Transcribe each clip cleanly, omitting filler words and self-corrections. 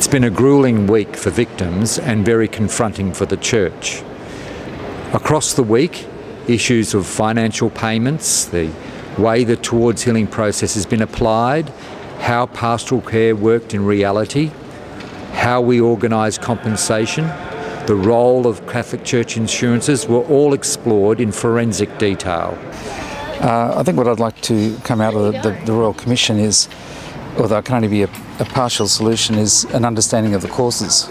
It's been a gruelling week for victims and very confronting for the church. Across the week, issues of financial payments, the way the Towards Healing process has been applied, how pastoral care worked in reality, how we organise compensation, the role of Catholic Church insurances were all explored in forensic detail. I think what I'd like to come out of the Royal Commission is, although it can only be a partial solution, is an understanding of the causes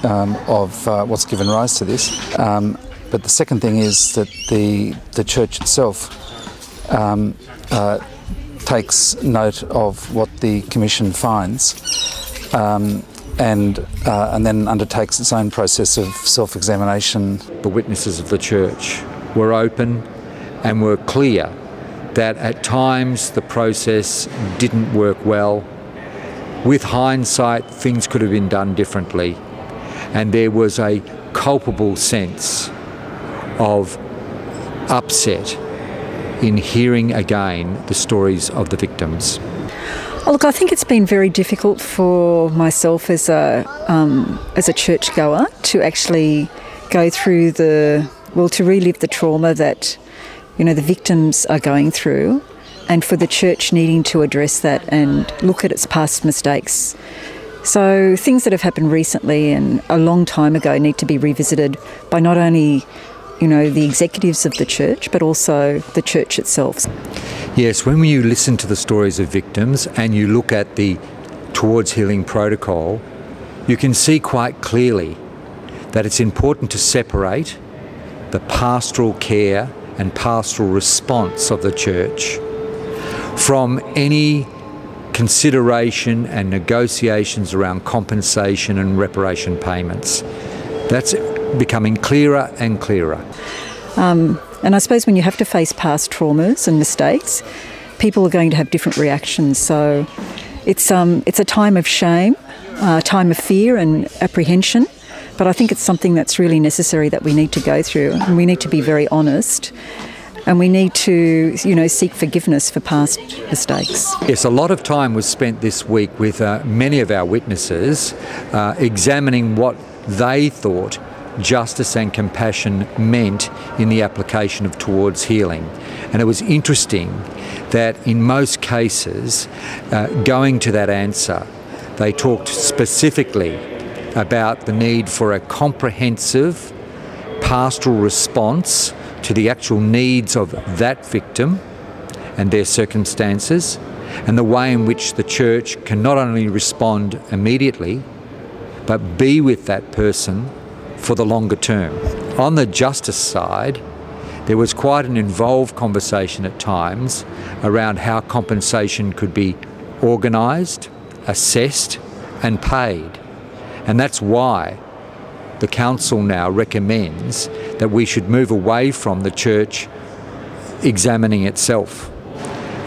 of what's given rise to this. But the second thing is that the Church itself takes note of what the Commission finds and then undertakes its own process of self-examination. The witnesses of the Church were open and were clear that at times the process didn't work well. With hindsight, things could have been done differently, and there was a culpable sense of upset in hearing again the stories of the victims. Oh, look, I think it's been very difficult for myself as a churchgoer to actually go through to relive the trauma that, the victims are going through, and for the church needing to address that and look at its past mistakes. So things that have happened recently and a long time ago need to be revisited by not only the executives of the church, but also the church itself. Yes, when you listen to the stories of victims and you look at the Towards Healing protocol, you can see quite clearly that it's important to separate the pastoral care and pastoral response of the church from any consideration and negotiations around compensation and reparation payments. That's becoming clearer and clearer. And I suppose when you have to face past traumas and mistakes, people are going to have different reactions. So it's a time of shame, a time of fear and apprehension, but I think it's something that's really necessary that we need to go through, and we need to be very honest, and we need to seek forgiveness for past mistakes. Yes, a lot of time was spent this week with many of our witnesses examining what they thought justice and compassion meant in the application of Towards Healing. And it was interesting that in most cases, going to that answer, they talked specifically about the need for a comprehensive pastoral response to the actual needs of that victim and their circumstances, and the way in which the church can not only respond immediately, but be with that person for the longer term. On the justice side, there was quite an involved conversation at times around how compensation could be organised, assessed and paid. And that's why the Council now recommends that we should move away from the church examining itself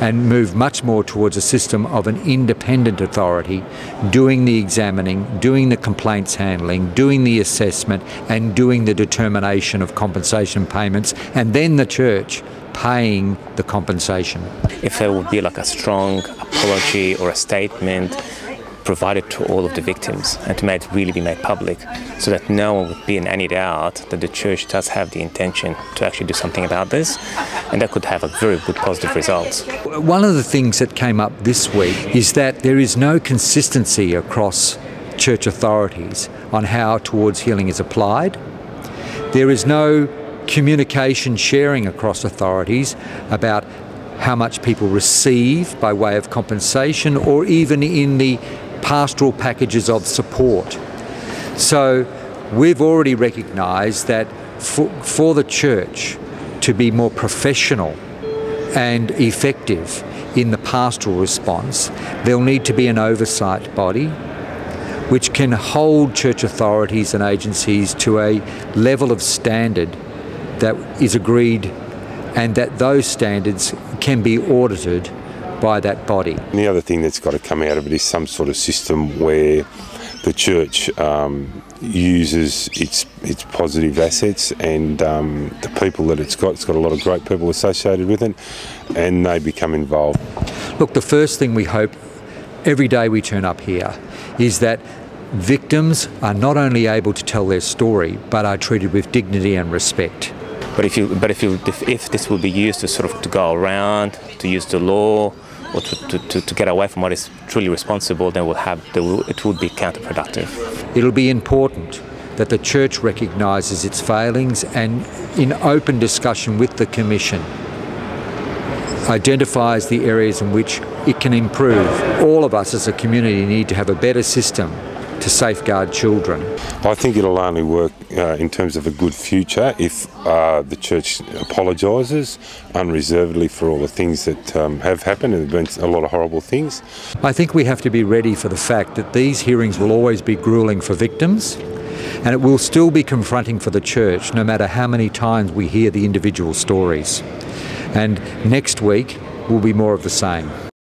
and move much more towards a system of an independent authority doing the examining, doing the complaints handling, doing the assessment and doing the determination of compensation payments, and then the church paying the compensation. If there would be like a strong apology or a statement provided to all of the victims and to really be made public, so that no one would be in any doubt that the church does have the intention to actually do something about this, and that could have a very good positive result. One of the things that came up this week is that there is no consistency across church authorities on how Towards Healing is applied. There is no communication sharing across authorities about how much people receive by way of compensation, or even in the pastoral packages of support. So we've already recognised that for the church to be more professional and effective in the pastoral response, there'll need to be an oversight body which can hold church authorities and agencies to a level of standard that is agreed, and that those standards can be audited by that body. And the other thing that's got to come out of it is some sort of system where the church uses its positive assets and the people that it's got a lot of great people associated with it, and they become involved. Look, the first thing we hope every day we turn up here is that victims are not only able to tell their story, but are treated with dignity and respect. But if this will be used to go around, to use the law, or to get away from what is truly responsible, then it would be counterproductive. It'll be important that the Church recognises its failings and, in open discussion with the Commission, identifies the areas in which it can improve. All of us as a community need to have a better system to safeguard children. I think it'll only work in terms of a good future if the Church apologises unreservedly for all the things that have happened, and there have been a lot of horrible things. I think we have to be ready for the fact that these hearings will always be gruelling for victims, and it will still be confronting for the Church no matter how many times we hear the individual stories. And next week will be more of the same.